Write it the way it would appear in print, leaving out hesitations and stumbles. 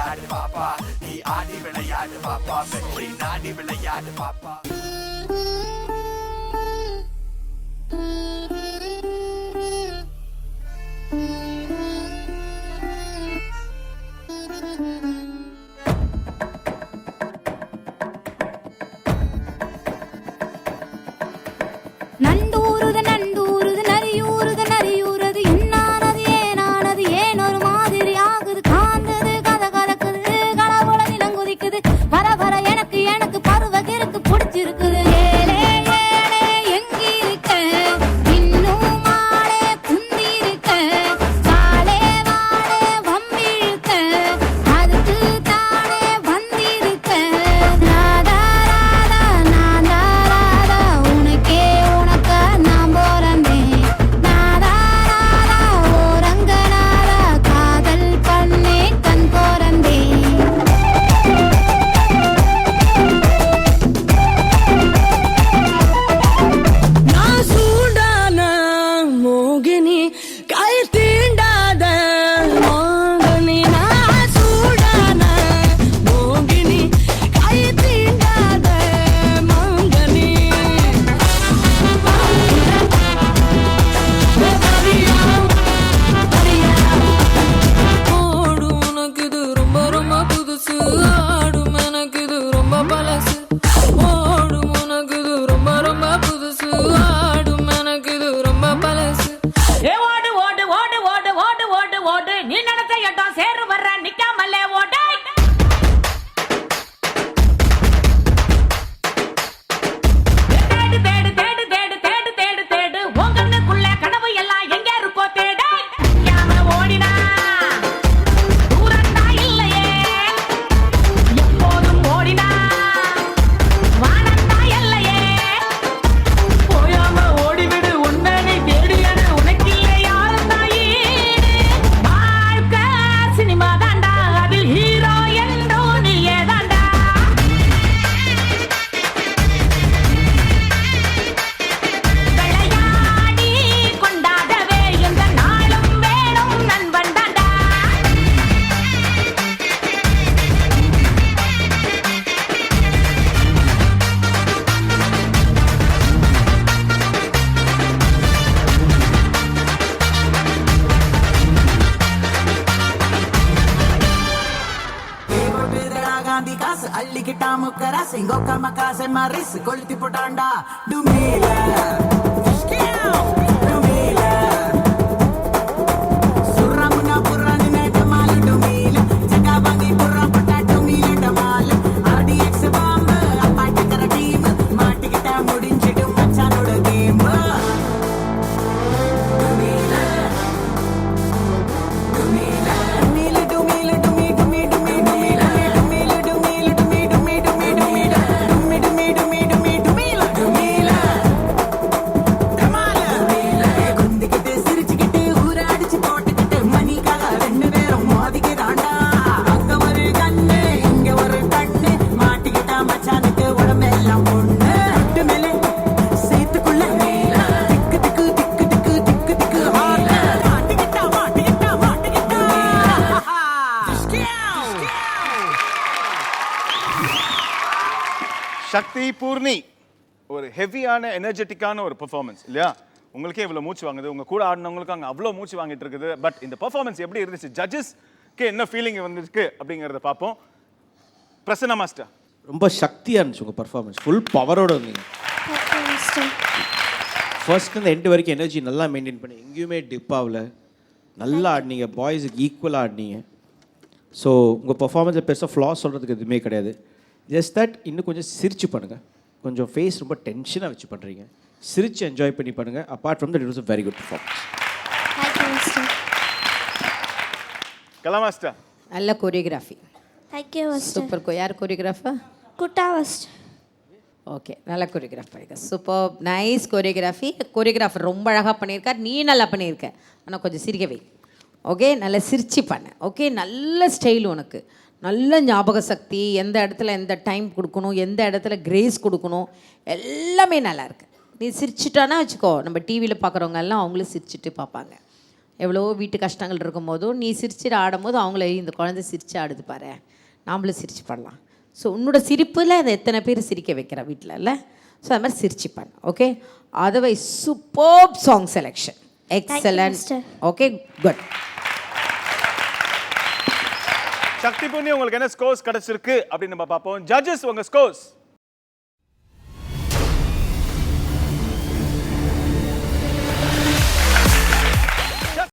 விளையாடு பாப்பா, நீ ஆடி விளையாடு பாப்பா, வெற்றி நாடி விளையாடு பாப்பா. நண்டூருது நண்டூருது நரியூருது நரியூரது என்னானது ஏனானது ஏன் ஒரு மாதிரி ஆகுது காந்தது கதை கதக்குது கலவுல நிலங்குதிக்குது வர வர எனக்கு எனக்கு பருவகிருக்கு பிடிச்சிருக்குது ஏலே ஏலே எங்கிருக்க இன்னும் மாலே குந்திருக்க வாழே வாழே வம்பிழுக்க அதுக்கு தானே வந்திருக்க ராதா ராதா நாதா ராதா உனக்கே உனக்கா நான் போறந்தேன் நாதா ராதா ஓரங்கனாதா காதல் பண்ணே கண் போறந்தேன் நான் சூடான மோகினி கை தீண்டாத மோகினி நான் சூடான மோகினி கை தீண்டாத மோகினி ஓடும் உனக்கு இது ரொம்ப ரொம்ப புதுசு ஆடும் எனக்கு இது ரொம்ப பழசு ஓடும் உனக்கு இது ரொம்ப ரொம்ப புதுசு ஆடும் எனக்கு இது ரொம்ப பழசு ஏ ஓடு ஓடு ஓடு ஓடு ஓடு ஓடு ஓடு நீ நடத்த இடம் சேரு வர்ற நிக்காமலே ஓடு தேடு தேடு தேடு தேடு தேடு தேடு தேடு உன் கண்ணுக்குள்ள கனவு எல்லாம் எங்க இருக்கோ தேடு யாம ஓடினா தூரந்தா இல்லையே எப்போதும் ஓடினா வானந்தா இல்லையே போயாம ஓடிவிடு உன்னை நீ தேடியது உனக்கில்லை யாரும் தாயீடு வாழ்க்கை சினிமா தாண்டா அதில் ஹீரோ என்றோ நீயே தாண்டா விளையாடி கொண்டாடவே எந்த நாளும் வேணும் நண்பன் தாண்டா காந்தி காசு அள்ளிக்கிட்டா முக்கரா சிங்கோக்க மக்காசை மரிஸ் கொளுத்தி போட்டாண்டா டுமீல டுமீல சுரமுனா புறானு நேட்டமால டுமீல ஜகா வாங்கி புறா போட்டா டுமீல டமால ஆர்டிஎக்ஸ் பாம்பு அப்பா டக்கர டீம் மாட்டிக்கிட்டா முடிஞ்சிடும் மச்சானோட கேம் டுமீல டுமீல டுமீல டுமீல டுமீ டுமீ டுமீ டுமீல டுமீல டுமீல டுமீ டுமீ டுமீ டுமீல டுமீ டுமீ டுமீ டுமீ டுமீல டுமீல டமால குந்திக்கிட்டு சிரிச்சுக்கிட்டு ஊர அடிச்சு போட்டுக்கிட்டு மணிக்காக ரெண்டு பேரும் மோதிக்கிறாண்டா அங்க ஒரு கண்ணு இங்க ஒரு கண்ணு மாட்டிக்கிட்டா மச்சானுக்கு உடம்பெல்லாம் பொண்ணு அட்டு மேலே சேத்துக்குள்ள திக்கு திக்கு திக்கு திக்கு திக்கு திக்கு மாட்டிக்கிட்டா மாட்டிக்கிட்டா மாட்டிக்கிட்டா சக்தி பூர்ணி ஒரு ஹெவியான எனர்ஜெட்டிக்கான ஒரு பெர்ஃபார்மன்ஸ் இல்லையா? உங்களுக்கே இவ்வளோ மூச்சு வாங்குது, உங்க கூட ஆடினவங்களுக்கு அங்கே அவ்வளோ மூச்சு வாங்கிட்டு இருக்குது. பட் இந்த பெர்ஃபார்மன்ஸ் எப்படி இருந்துச்சு, ஜட்ஜஸ்க்கு என்ன ஃபீலிங் வந்துருக்கு அப்படிங்கிறத பார்ப்போம். பிரசன்னா மாஸ்டர். ரொம்ப சக்தியாக இருந்துச்சு உங்கள் பர்ஃபார்மன்ஸ், ஃபுல் பவரோடு இருந்தீங்க. ஃபர்ஸ்ட்லேருந்து எண்டு வரைக்கும் எனர்ஜி நல்லா மெயின்டைன் பண்ணி எங்கேயுமே டிப் ஆகல, நல்லா ஆடினீங்க, பாய்ஸுக்கு ஈக்குவலாக ஆடினீங்க. ஸோ உங்கள் பர்ஃபார்மன்ஸில் பெருசாக ஃப்ளாஸ் சொல்கிறதுக்கு எதுவுமே கிடையாது. ஜஸ்ட் தட் இன்னும் கொஞ்சம் சிரிச்சு பண்ணுங்கள், கொஞ்சம் ஃபேஸ் ரொம்ப டென்ஷனாக வச்சு பண்ணுறீங்க, சிரிச்சு என்ஜாய் பண்ணி பண்ணுங்கள். Apart from that it was a very good performance. Kala master. நல்ல கோரியோகிராஃபி. Thank you super. யார் கோரியோகிராஃபர்? குட்டா ஃபர்ஸ்ட். ஓகே, நல்ல கோரியோகிராஃப் பண்ணியிருக்க. Super, nice choreography. கோரியோகிராஃபர் ரொம்ப அழகாக பண்ணியிருக்கார், நீ நல்லா பண்ணியிருக்க. ஆனால் கொஞ்சம் சிரிக்கவே. ஓகே, நல்லா சிரிச்சு பண்ண. ஓகே, நல்ல ஸ்டைல் உனக்கு, நல்ல ஞாபக சக்தி, எந்த இடத்துல எந்த டைம் கொடுக்கணும், எந்த இடத்துல கிரேஸ் கொடுக்கணும், எல்லாமே நல்லா இருக்கு. நீ சிரிச்சிட்டானா வச்சுக்கோ, நம்ம டிவியில் பார்க்குறவங்க எல்லாம் அவங்களும் சிரிச்சுட்டு பார்ப்பாங்க. எவ்வளோ வீட்டு கஷ்டங்கள் இருக்கும்போதும் நீ சிரிச்சுட்டு ஆடும்போது அவங்கள இந்த குழந்தை சிரிச்சு ஆடுது பாரு, நாமளும் சிரிச்சு பண்ணலாம். ஸோ உன்னோட சிரிப்பில் அதை எத்தனை பேர் சிரிக்க வைக்கிற வீட்டில் இல்லை? ஸோ அது மாதிரி சிரிச்சு பண்ண. Okay, otherwise super song selection, excellent. Okay, good. Sakthi Punni உங்களுக்கு என்ன ஸ்கோர்ஸ் கிடைச்சிருக்கு அப்படின்னு நம்ம பார்ப்போம். ஜட்ஜஸ் உங்க ஸ்கோர்ஸ்